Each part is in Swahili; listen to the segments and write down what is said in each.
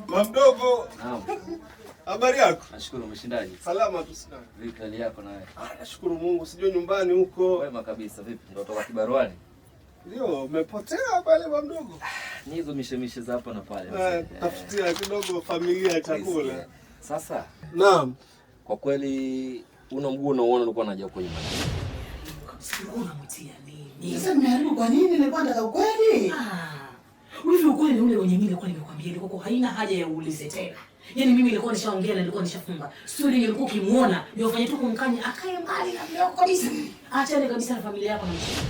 Mamdogo. Naam. Habari yako? Nashukuru, umeshindaje? Salama tu sana. Vipi hali yako nawe? Nashukuru Mungu, sijui nyumbani huko. Wema kabisa. Vipi? Ndio toka kibaruani? Ndio, umepotea pale mamdogo. Ni hizo mishemishe za hapa na pale. Tafutia kidogo familia chakula. Sasa? Naam. Kwa kweli una mguu unaona ulikuwa unaja huko nyuma. Sikuwa unamtia nini? Sasa nimeharibu kwa nini? Nilikuwa nataka ukweli. Hivi ukweli ule wenye mimi nilikuwa nimekwambia ilikuwa haina haja ya uulize tena. Yaani mimi nilikuwa nishaongea na nilikuwa nishafunga. Story nilikuwa kimuona, ndio fanye tu kumkanya akae mbali na mleo kabisa. Aachane kabisa na familia yako na mshika.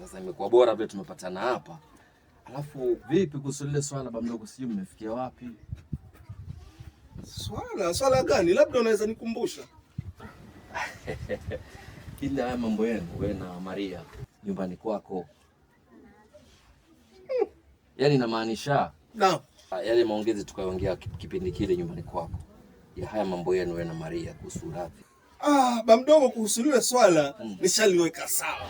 Sasa imekuwa bora vile tumepatana hapa. Alafu vipi kuhusu lile swala baba mdogo, sijui mmefikia wapi? Swala gani? Labda unaweza nikumbusha. Ile haya mambo yenu wewe na Maria nyumbani kwako. Yaani inamaanisha Naam. Yale maongezi tukaongea kipindi kile nyumbani kwako. Ya haya mambo yenu wewe na Maria kuhusu urithi. Baba mdogo, kuhusu lile swala nishaliweka sawa.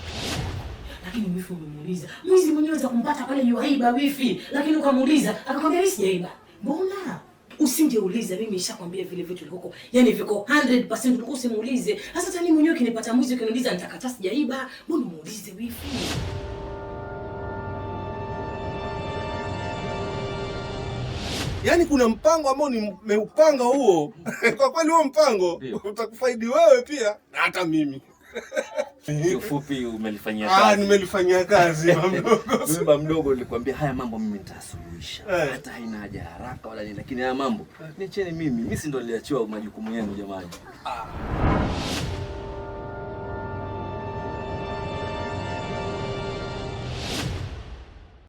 Lakini wifi umemuuliza. Mwizi mwenyewe za kumpata pale yuaiba wifi, lakini ukamuuliza akakwambia mimi sijaiba. Mbona? Usingeuliza, mimi nishakwambia vile vitu viliko. Yaani viko 100% ulikuwa usimuulize. Sasa tani mwenyewe kinipata mwizi ukiniuliza nitakataa sijaiba. Mbona muulize wifi? Yaani kuna mpango ambao nimeupanga huo. Kwa kweli huo mpango utakufaidi wewe pia na hata mimi. Kiufupi umelifanyia kazi. Nimelifanyia kazi mamdogo. Mimi baba mdogo nilikwambia haya mambo mimi nitasuluhisha. Hata haina haja haraka wala nini, lakini haya mambo niacheni mimi. Mimi si ndo niliachiwa majukumu yenu jamani.